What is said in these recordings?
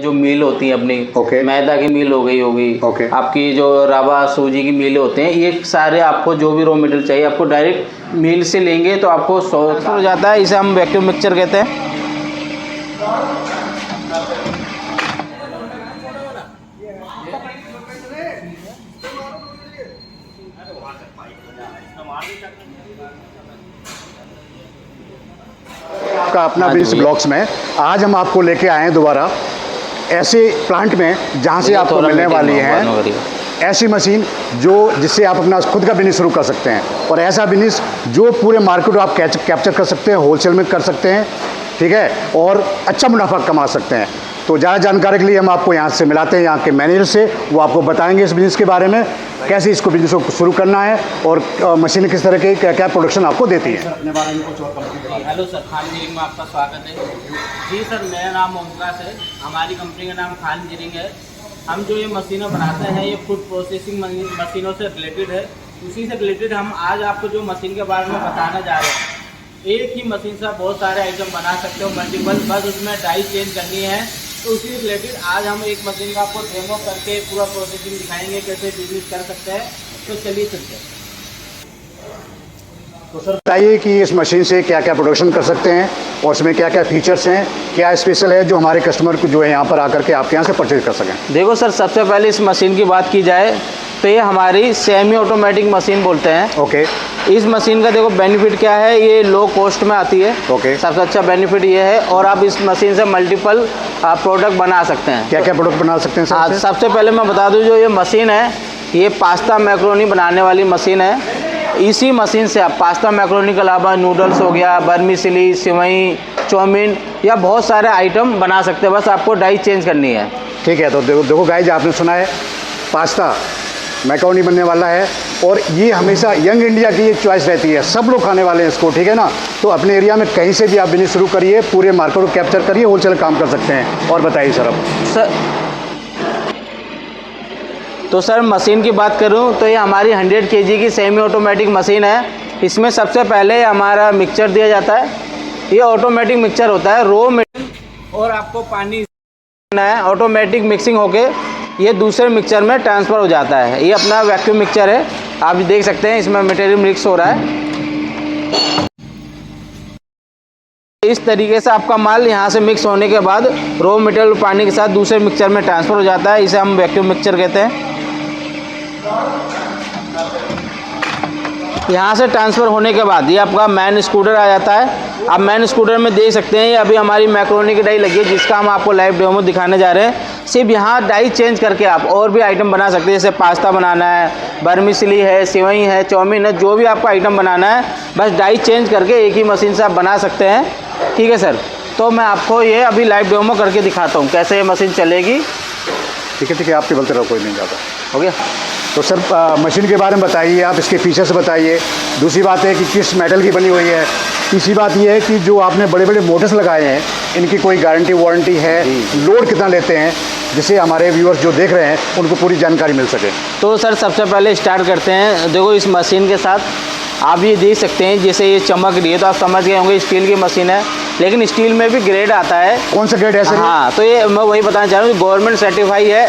जो मील होती है अपनी, मैदा की मील हो गई होगी, आपकी जो रवा सूजी की मील होते हैं, ये सारे आपको जो भी रॉ मटेरियल चाहिए आपको डायरेक्ट मील से लेंगे तो आपको 100 हो जाता है। इसे हम वैक्यूम मिक्सचर कहते हैं। आपका अपना बिजनेस ब्लॉग्स में आज हम आपको लेके आए हैं दोबारा ऐसे प्लांट में जहां से आपको मिलने वाली है ऐसी मशीन जिससे आप अपना खुद का बिजनेस शुरू कर सकते हैं, और ऐसा बिजनेस जो पूरे मार्केट को आप कैप्चर कर सकते हैं, होलसेल में कर सकते हैं, ठीक है, और अच्छा मुनाफा कमा सकते हैं। तो ज़्यादा जानकारी के लिए हम आपको यहाँ से मिलाते हैं यहाँ के मैनेजर से, वो आपको बताएंगे इस बिज़नेस के बारे में, कैसे इसको बिजनेस को शुरू करना है और मशीनें किस तरह के क्या प्रोडक्शन आपको देती है। हेलो सर, खान इंजीनियरिंग में आपका स्वागत है। जी सर, मेरा नाम ओमप्रकाश है, हमारी कंपनी का नाम खान इंजीनियरिंग है। हम जो ये मशीनें बनाते हैं ये फूड प्रोसेसिंग मशीनों से रिलेटेड है। उसी से रिलेटेड हम आज आपको जो मशीन के बारे में बताना जा रहे हैं, एक ही मशीन से आप बहुत सारे आइटम बना सकते हो, मल्टीपल, बस उसमें डाई चेंज करनी है। तो उसी से रिलेटेड आज हम एक मशीन का आपको डेमो करके पूरा प्रोसेसिंग दिखाएंगे कैसे बिजनेस कर सकते हैं। तो चलिए चलते हैं। तो सर बताइए कि इस मशीन से क्या क्या प्रोडक्शन कर सकते हैं और उसमें क्या क्या फीचर्स हैं, क्या स्पेशल है जो हमारे कस्टमर को जो है यहाँ पर आकर के आपके यहाँ से परचेज कर सकें। देखो सर, सबसे पहले इस मशीन की बात की जाए तो ये हमारी सेमी ऑटोमेटिक मशीन बोलते हैं। इस मशीन का देखो बेनिफिट क्या है, ये लो कॉस्ट में आती है। सबसे अच्छा बेनिफिट ये है, और आप इस मशीन से मल्टीपल प्रोडक्ट बना सकते हैं। क्या क्या प्रोडक्ट बना सकते हैं सर? सबसे पहले मैं बता दूं, जो ये मशीन है ये पास्ता मैक्रोनी बनाने वाली मशीन है। इसी मशीन से आप पास्ता मैक्रोनी के अलावा नूडल्स हो गया, बर्मिसली, सिवई, चाउमीन या बहुत सारे आइटम बना सकते हैं, बस आपको डाई चेंज करनी है। ठीक है, तो देखो गाइस, आपने सुना है पास्ता मैक्रोनी बनने वाला है, और ये हमेशा यंग इंडिया की एक चॉइस रहती है, सब लोग खाने वाले हैं इसको, ठीक है ना। तो अपने एरिया में कहीं से भी आप बिजनेस शुरू करिए, पूरे मार्केट को कैप्चर करिए, होलसेल काम कर सकते हैं। और बताइए सर अब। तो सर मशीन की बात करूं तो ये हमारी 100 kg की सेमी ऑटोमेटिक मशीन है। इसमें सबसे पहले हमारा मिक्सचर दिया जाता है। ये ऑटोमेटिक मिक्सचर होता है, रो मटेरियल और आपको पानी है, ऑटोमेटिक मिक्सिंग होके ये दूसरे मिक्सचर में ट्रांसफ़र हो जाता है। ये अपना वैक्यूम मिक्सचर है, आप देख सकते हैं इसमें मटेरियल मिक्स हो रहा है। इस तरीके से आपका माल यहाँ से मिक्स होने के बाद रॉ मटेरियल पानी के साथ दूसरे मिक्सचर में ट्रांसफ़र हो जाता है। इसे हम वैक्यूम मिक्सचर कहते हैं। यहाँ से ट्रांसफ़र होने के बाद ये आपका मैन स्कूटर आ जाता है। आप मैन स्कूटर में देख सकते हैं ये अभी हमारी मैक्रोनी की डाई लगी है, जिसका हम आपको लाइव डेमो दिखाने जा रहे हैं। सिर्फ यहाँ डाई चेंज करके आप और भी आइटम बना सकते हैं, जैसे पास्ता बनाना है, बर्मिसली है, सिवई है, चाउमीन है, जो भी आपको आइटम बनाना है बस डाई चेंज करके एक ही मशीन से आप बना सकते हैं। ठीक है सर, तो मैं आपको ये अभी लाइव डेमो करके दिखाता हूँ कैसे ये मशीन चलेगी। ठीक है, आपके बोलते रहो, कोई नहीं जाता। हो गया। तो सर मशीन के बारे में बताइए, आप इसके फीचर्स बताइए। दूसरी बात है कि किस मेटल की बनी हुई है। तीसरी बात ये है कि जो आपने बड़े बड़े मोटर्स लगाए हैं, इनकी कोई गारंटी वारंटी है, लोड कितना लेते हैं, जिससे हमारे व्यूअर्स जो देख रहे हैं उनको पूरी जानकारी मिल सके। तो सर सबसे पहले स्टार्ट करते हैं। देखो इस मशीन के साथ आप ये देख सकते हैं, जैसे ये चमक रही है तो आप समझ गए होंगे स्टील की मशीन है, लेकिन स्टील में भी ग्रेड आता है। कौन सा ग्रेड है सर? हाँ, तो ये मैं वही बताना चाह रहा हूँ, गवर्नमेंट सर्टिफाई है।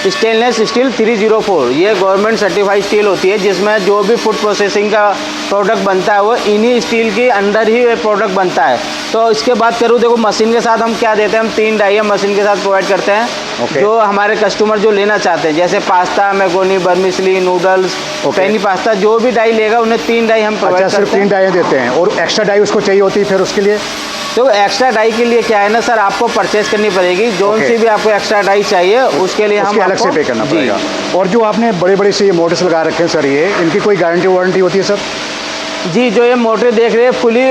स्टेनलेस स्टील 304 ये गवर्नमेंट सर्टिफाइड स्टील होती है, जिसमें जो भी फूड प्रोसेसिंग का प्रोडक्ट बनता है वो इन्हीं स्टील के अंदर ही प्रोडक्ट बनता है। तो इसके बात करूँ, देखो मशीन के साथ हम क्या देते हैं, हम 3 डाई हम मशीन के साथ प्रोवाइड करते हैं। जो हमारे कस्टमर जो लेना चाहते हैं, जैसे pasta, macaroni, vermicelli, noodles, penne pasta, जो भी डाई लेगा उन्हें 3 डाई हम प्रोवाइड करते हैं। सिर्फ 3 डाई देते हैं, और एक्स्ट्रा डाई उसको चाहिए होती है फिर उसके लिए? तो एक्स्ट्रा डाई के लिए क्या है ना सर, आपको परचेज करनी पड़ेगी। जोन सी भी आपको एक्स्ट्रा डाई चाहिए उसके लिए हम अलग से पे करना पड़ेगा। और जो आपने बड़े बड़े से ये मोटर्स लगा रखे हैं सर, ये इनकी कोई गारंटी वारंटी होती है सर? जी, जो ये मोटर देख रहे हैं फुली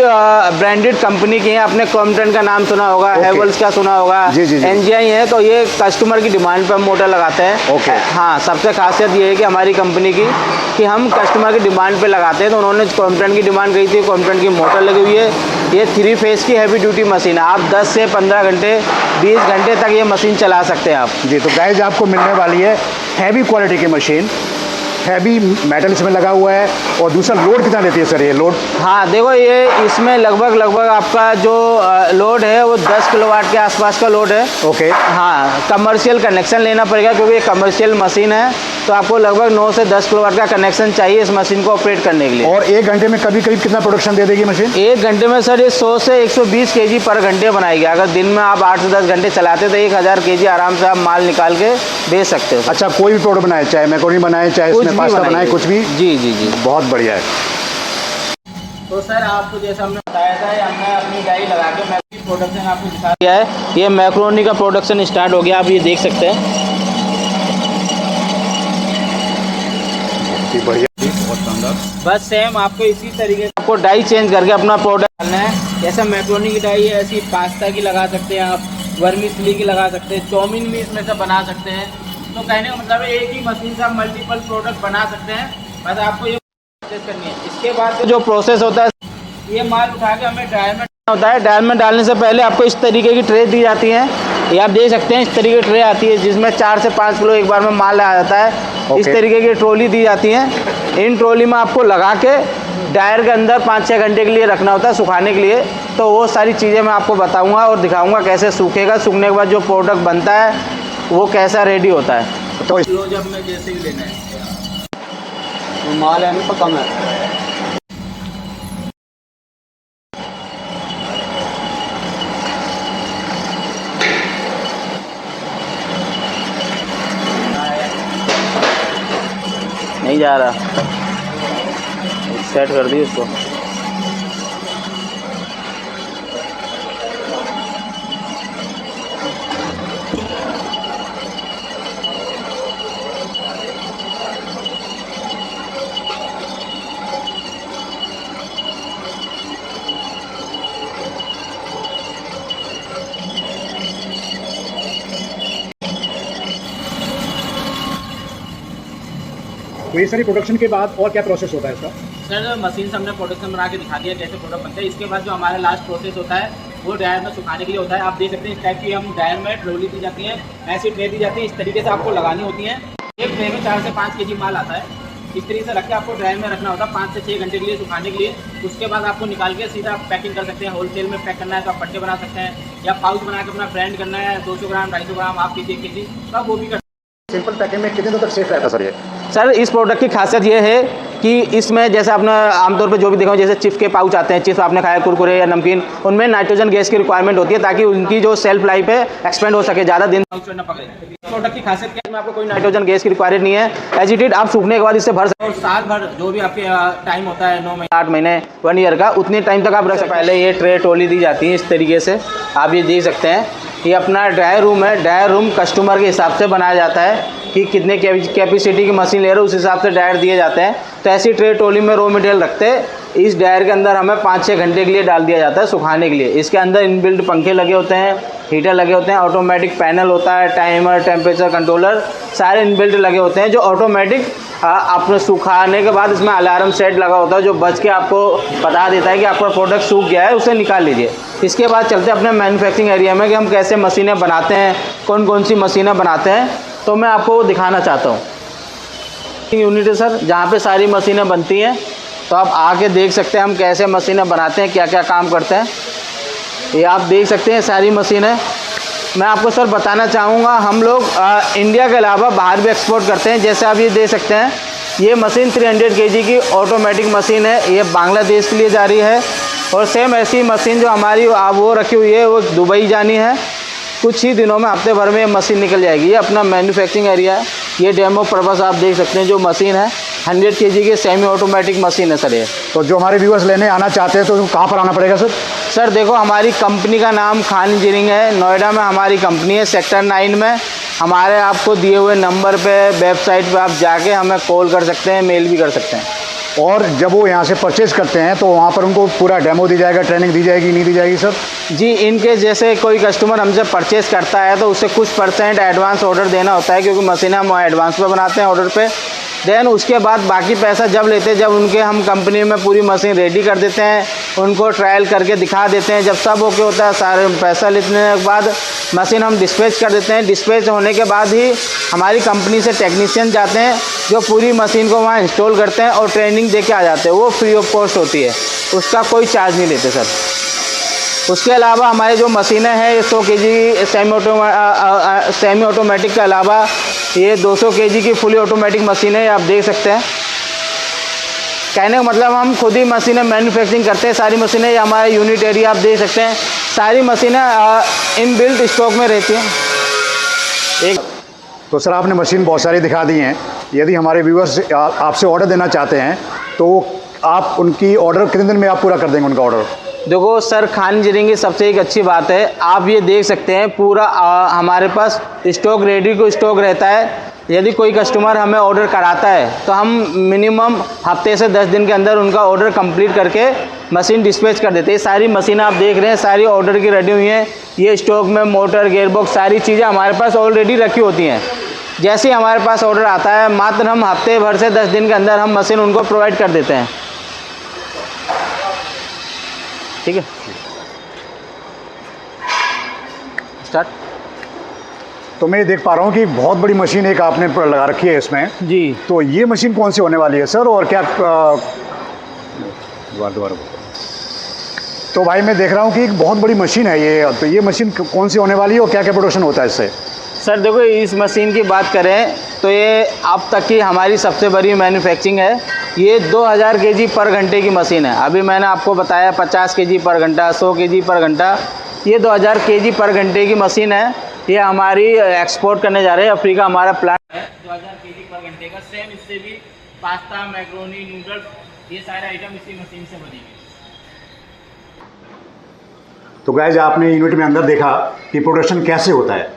ब्रांडेड कंपनी की है। आपने क्रॉम्पटन का नाम सुना होगा, हेवल्स का सुना होगा, NGI है। तो ये कस्टमर की डिमांड पर हम मोटर लगाते हैं। हाँ, सबसे खासियत ये है कि हमारी कंपनी की कि हम कस्टमर की डिमांड पे लगाते हैं। तो उन्होंने क्रॉम्पटन की डिमांड करी थी, क्रॉम्पटन की मोटर लगी हुई है। ये 3 फेज़ की हैवी ड्यूटी मशीन है। आप 10 से 15 घंटे 20 घंटे तक ये मशीन चला सकते हैं आप। जी, तो गाइस आपको मिलने वाली है हैवी क्वालिटी की मशीन, हैवी मेटल इसमें लगा हुआ है, और दूसरा लोड कितना देती है सर ये लोड? हाँ देखो, ये इसमें लगभग आपका जो लोड है वो 10 किलोवाट के आसपास का लोड है। ओके। हाँ, कमर्शियल कनेक्शन लेना पड़ेगा क्योंकि ये कमर्शियल मशीन है, तो आपको लगभग 9 से 10 किलोवाट का कनेक्शन चाहिए इस मशीन को ऑपरेट करने के लिए। और 1 घंटे में कभी करीब कितना प्रोडक्शन दे देगी मशीन? 1 घंटे में सर ये 100 से 120 kg पर घंटे बनाएगी। अगर दिन में आप 8 से 10 घंटे चलाते तो 1000 kg आराम से आप माल निकाल के बेच सकते हो। अच्छा, कोई भी प्रोडक्ट बनाए, चाहे मैक्रोनी बनाए, चाहे इसमें पास्ता बनाए, कुछ भी? जी जी जी, बहुत बढ़िया है। तो सर आपको जैसा हमने बताया था, हमने अपनी डाई लगा के मैक्रोनी प्रोडक्शन आपको दिखा दिया है। ये मैक्रोनी का प्रोडक्शन स्टार्ट हो गया, आप ये देख सकते हैं। बढ़िया, बहुत शानदार। बस सेम आपको इसी तरीके से आपको डाई चेंज करके अपना प्रोडक्ट डालना है। जैसा मैक्रोनी की डाई है, ऐसी पास्ता की लगा सकते हैं आप, वर्मिसली की लगा सकते हैं, चाउमीन भी इसमें से बना सकते हैं। तो कहने का मतलब है एक ही मशीन से आप मल्टीपल प्रोडक्ट बना सकते हैं। बस आपको ये प्रोसेस करनी है। इसके बाद जो प्रोसेस होता है, ये माल उठा के हमें ड्रायर में होता है, ड्रायर में डालने से पहले आपको इस तरीके की ट्रे दी जाती है। ये आप देख सकते हैं, इस तरीके की ट्रे आती है जिसमें 4 से 5 किलो एक बार में माल आ जाता है। इस तरीके की ट्रॉली दी जाती है। इन ट्रॉली में आपको लगा के ड्रायर के अंदर 5-6 घंटे के लिए रखना होता है सुखाने के लिए। तो वो सारी चीज़ें मैं आपको बताऊंगा और दिखाऊंगा कैसे सूखेगा। सूखने के बाद जो प्रोडक्ट बनता है वो कैसा रेडी होता है। तो क्लोजअप में जैसे ही लेना है, तो माल है तो कम है। नहीं जा रहा, सेट कर दी उसको। ये सारी प्रोडक्शन के बाद और क्या प्रोसेस होता है इसका? सर मशीन से हमने प्रोडक्शन बना के दिखा दिया कैसे प्रोडक्ट बनता है। इसके बाद जो हमारा लास्ट प्रोसेस होता है वो ड्रायर में सुखाने के लिए होता है। आप देख सकते हैं इस टाइप की हम ड्रायर में ट्रॉली दी जाती है, ऐसी ट्रे दी जाती है। इस तरीके से आपको लगानी होती है। एक ट्रे में 4 से 5 kg माल आता है। इस तरीके से रख के आपको ड्रायर में रखना होता है 5 से 6 घंटे के लिए सुखाने के लिए। उसके बाद आपको निकाल के सीधा पैकिंग कर सकते हैं। होलसेल में पैक करना है तो आप पट्टे बना सकते हैं, या पाउच बना के अपना ब्रांड करना है 200 ग्राम 250 ग्राम आप कीजिए 1 kg, तो आप वो भी कर। सिंपल पैकिंग में कितने दिनों तक सेफ रहता है सर ये? सर इस प्रोडक्ट की खासियत ये है कि इसमें जैसे आपने आमतौर पे जो भी देखा हो, जैसे चिप्स के पाउच आते हैं, चिप्स आपने खाया, कुरकुरे या नमकीन, उनमें नाइट्रोजन गैस की रिक्वायरमेंट होती है ताकि उनकी जो सेल्फ लाइफ है एक्सपेंड हो सके, ज़्यादा दिन न पकड़े। प्रोडक्ट की खासियत क्या है, में आपको कोई नाइट्रोजन गैस की रिक्वायरमेंट नहीं है। एज इट इज आप सूखने के बाद इससे भर सकते और साल भर जो भी आपके टाइम होता है 9 महीने 8 महीने 1 ईयर का, उतने टाइम तक आप रख सकते हैं। पहले ये ट्रे ट्रॉली दी जाती है इस तरीके से, आप ये देख सकते हैं। ये अपना ड्रायर रूम है। ड्रायर रूम कस्टमर के हिसाब से बनाया जाता है कि कितने कैपेसिटी की मशीन ले रहे हो, उस हिसाब से ड्रायर दिए जाते हैं। तो ऐसी ट्रे ट्रॉली में रॉ मटेरियल रखते हैं। इस ड्रायर के अंदर हमें 5-6 घंटे के लिए डाल दिया जाता है सुखाने के लिए। इसके अंदर इनबिल्ट पंखे लगे होते हैं, हीटर लगे होते हैं, ऑटोमेटिक पैनल होता है, टाइमर, टेम्परेचर कंट्रोलर सारे इनबिल्ट लगे होते हैं जो ऑटोमेटिक आपने सुखाने के बाद इसमें अलार्म सेट लगा होता है जो बच के आपको बता देता है कि आपका प्रोडक्ट सूख गया है, उसे निकाल लीजिए। इसके बाद चलते हैं अपने मैन्युफैक्चरिंग एरिया में कि हम कैसे मशीनें बनाते हैं, कौन कौन सी मशीनें बनाते हैं, तो मैं आपको वो दिखाना चाहता हूँ। यूनिट है सर जहाँ पे सारी मशीनें बनती हैं, तो आप आके देख सकते हैं हम कैसे मशीनें बनाते हैं, क्या क्या काम करते हैं। ये आप देख सकते हैं सारी मशीनें। मैं आपको सर बताना चाहूँगा, हम लोग इंडिया के अलावा बाहर भी एक्सपोर्ट करते हैं। जैसे आप ये देख सकते हैं, ये मशीन 300 kg की ऑटोमेटिक मशीन है, ये बांग्लादेश के लिए जा रही है। और सेम ऐसी मशीन जो हमारी वो रखी हुई है वो दुबई जानी है। कुछ ही दिनों में, हफ्ते भर में ये मशीन निकल जाएगी। ये अपना मैन्युफैक्चरिंग एरिया है। ये डेमो पर्पस आप देख सकते हैं। जो मशीन है 100 kg की सेमी ऑटोमेटिक मशीन है सर ये। तो जो हमारे व्यूअर्स लेने आना चाहते हैं तो कहाँ पर आना पड़ेगा सर? सर देखो, हमारी कंपनी का नाम खान इंजीनियरिंग है। नोएडा में हमारी कंपनी है, सेक्टर 9 में। हमारे आपको दिए हुए नंबर पे वेबसाइट पे आप जाके हमें कॉल कर सकते हैं, मेल भी कर सकते हैं। और जब वो यहाँ से परचेज़ करते हैं तो वहाँ पर उनको पूरा डेमो दी जाएगा, ट्रेनिंग दी जाएगी, नहीं दी जाएगी सर? जी, इनके जैसे कोई कस्टमर हमसे परचेज़ करता है तो उसे कुछ % एडवांस ऑर्डर देना होता है, क्योंकि मशीनें हम एडवांस पे बनाते हैं ऑर्डर पे। देन उसके बाद बाकी पैसा जब लेते हैं, जब उनके हम कंपनी में पूरी मशीन रेडी कर देते हैं, उनको ट्रायल करके दिखा देते हैं। जब सब ओके होता है, सारे पैसा लेने के बाद मशीन हम डिस्पैच कर देते हैं। डिस्पैच होने के बाद ही हमारी कंपनी से टेक्नीशियन जाते हैं जो पूरी मशीन को वहाँ इंस्टॉल करते हैं और ट्रेनिंग दे के आ जाते हैं। वो फ्री ऑफ कॉस्ट होती है, उसका कोई चार्ज नहीं लेते सर। उसके अलावा हमारी जो मशीनें हैं 100 kg सेमी ऑटोमेटिक के अलावा ये 200 kg की फुली ऑटोमेटिक मशीनें आप देख सकते हैं। कहने का मतलब हम खुद ही मशीनें मैन्युफैक्चरिंग करते हैं। सारी मशीनें हमारे यूनिट एरिया आप देख सकते हैं, सारी मशीनें इनबिल्ट स्टॉक में रहती हैं। तो सर आपने मशीन बहुत सारी दिखा दी हैं। यदि हमारे व्यूअर्स आपसे ऑर्डर देना चाहते हैं तो आप उनकी ऑर्डर कितने दिन में आप पूरा कर देंगे उनका ऑर्डर? देखो सर, खान इंजीनियरिंग की सबसे एक अच्छी बात है, आप ये देख सकते हैं पूरा हमारे पास स्टॉक रेडी को स्टॉक रहता है। यदि कोई कस्टमर हमें ऑर्डर कराता है तो हम मिनिमम हफ्ते से 10 दिन के अंदर उनका ऑर्डर कंप्लीट करके मशीन डिस्पैच कर देते हैं। सारी मशीनें आप देख रहे हैं सारी ऑर्डर की रेडी हुई हैं। ये स्टॉक में मोटर, गेयरबॉक्स, सारी चीज़ें हमारे पास ऑलरेडी रखी होती हैं। जैसे ही हमारे पास ऑर्डर आता है मात्र हम हफ्ते भर से 10 दिन के अंदर हम मशीन उनको प्रोवाइड कर देते हैं। ठीक है, स्टार्ट। तो मैं ये देख पा रहा हूँ कि बहुत बड़ी मशीन एक आपने लगा रखी है इसमें जी। तो ये मशीन कौन सी होने वाली है सर, और क्या दोबारा तो भाई मैं देख रहा हूँ कि एक बहुत बड़ी मशीन है ये, तो ये मशीन कौन सी होने वाली है और क्या क्या प्रोडक्शन होता है इससे? सर देखो, इस मशीन की बात करें तो ये अब तक की हमारी सबसे बड़ी मैन्युफैक्चरिंग है। ये 2000 kg पर घंटे की मशीन है। अभी मैंने आपको बताया 50 kg पर घंटा, 100 kg पर घंटा, ये 2000 kg पर घंटे की मशीन है। ये हमारी एक्सपोर्ट करने जा रहे हैं अफ्रीका, हमारा प्लांट है। 2000 kg पर घंटे का सेम, इससे भी पास्ता, मैक्रोनी, नूडल्स, ये सारे आइटम इसी मशीन से बनेंगे। तो गाइस आपने यूनिट में अंदर देखा कि प्रोडक्शन कैसे होता है।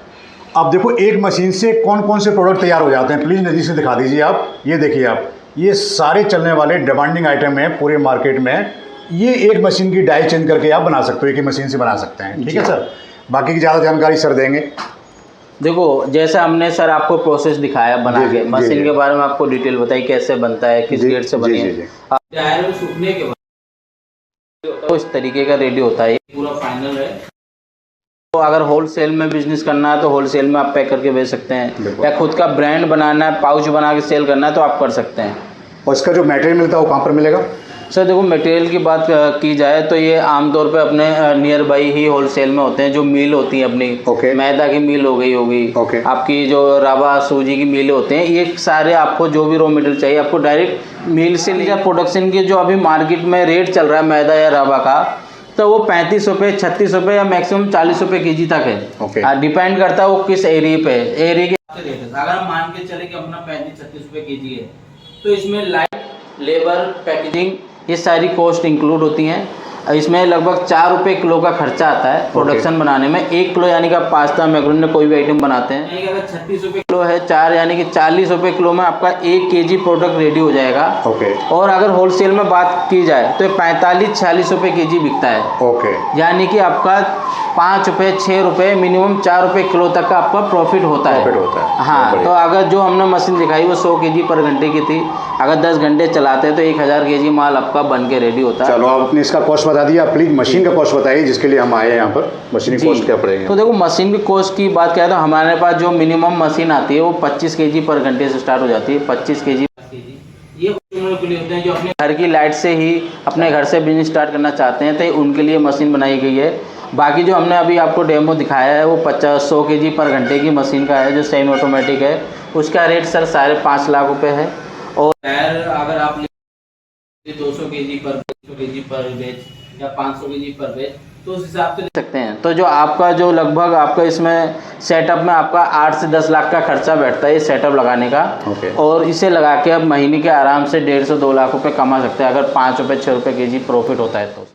अब देखो एक मशीन से कौन कौन से प्रोडक्ट तैयार हो जाते हैं, प्लीज़ नज़दीक से दिखा दीजिए आप। ये देखिए आप, ये सारे चलने वाले डिमांडिंग आइटम हैं पूरे मार्केट में। ये एक मशीन की डाई चेंज करके आप बना सकते हो, एक ही मशीन से बना सकते हैं। ठीक है सर, बाकी की ज़्यादा जानकारी सर देंगे। देखो जैसे हमने सर आपको प्रोसेस दिखाया बना के, मशीन के बारे में आपको डिटेल बताई कैसे बनता है, किस गेट से बनी है। टायर सूखने के बाद तो इस तरीके का रेडी होता है, पूरा फाइनल है। तो अगर होलसेल में बिजनेस करना है तो होलसेल में आप पैक करके बेच सकते हैं, या खुद का ब्रांड बनाना है, पाउच बना के सेल करना है तो आप कर सकते हैं। और इसका जो मटेरियल मिलता है वो कहाँ पर मिलेगा? सर देखो, मटेरियल की बात की जाए तो ये आमतौर पे अपने नियर बाई ही होलसेल में होते हैं। जो मिल होती है अपनी, मैदा की मिल हो गई होगी, आपकी जो रवा सूजी की मिल होते हैं, ये सारे आपको जो भी रॉ मटेरियल चाहिए आपको डायरेक्ट मिल से लीजिए। प्रोडक्शन की जो अभी मार्केट में रेट चल रहा है मैदा या रवा का, तो वो 35 रुपये, 36 रुपये या मैक्सिमम 40 रुपये kg तक है। डिपेंड करता है वो किस एरिया पे, एरिया के रेट है। अगर हम मान के चले कि अपना 35-36 रुपये kg है तो इसमें लाइट, लेबर, पैकेजिंग, ये सारी कॉस्ट इंक्लूड होती हैं। इसमें लगभग 4 रुपये किलो का खर्चा आता है प्रोडक्शन बनाने में। 1 किलो यानी कि आप पास्ता, मैक्रोनी कोई भी आइटम बनाते हैं, यानी कि अगर 36 रुपये किलो है, 4 यानी कि 40 रुपये किलो में आपका 1 kg प्रोडक्ट रेडी हो जाएगा। और अगर होलसेल में बात की जाए तो 45-46 रुपये kg बिकता है। यानी कि आपका 5 रुपये, 6 रुपये, मिनिमम 4 रुपये किलो तक का आपका प्रॉफिट होता है। हाँ, तो अगर जो हमने मशीन दिखाई वो 100 kg पर घंटे की थी, अगर 10 घंटे चलाते हैं तो 1000 kg माल आपका बन के रेडी होता है। चलो आप अपने इसका कॉस्ट बता दिया, प्लीज मशीन का कॉस्ट बताइए जिसके लिए हम आए हैं यहाँ पर। मशीन की कॉस्ट क्या पड़ेगी? तो देखो, मशीन की कॉस्ट की बात करें तो हमारे पास जो मिनिमम मशीन आती है वो 25 kg पर घंटे से स्टार्ट हो जाती है। 25 kg ये कस्टमर के लिए होते हैं जो अपने घर की लाइट से ही अपने घर से बिजनेस स्टार्ट करना चाहते हैं, तो उनके लिए मशीन बनाई गई है। बाकी जो हमने अभी आपको डेमो दिखाया है वो 100 kg पर घंटे की मशीन का है जो सेमी ऑटोमेटिक है। उसका रेट सर 5.5 लाख रुपये है। और टायर अगर आप 200 kg पर 200 kg पर बेच या 500 kg पर बेच तो उस हिसाब से ले सकते हैं। तो जो आपका जो लगभग आपका इसमें सेटअप में आपका 8 से 10 लाख का खर्चा बैठता है ये सेटअप लगाने का। और इसे लगा के अब महीने के आराम से 1.5 से 2 लाख रुपए कमा सकते हैं अगर 5 रुपये 6 रुपये kg प्रॉफिट होता है तो।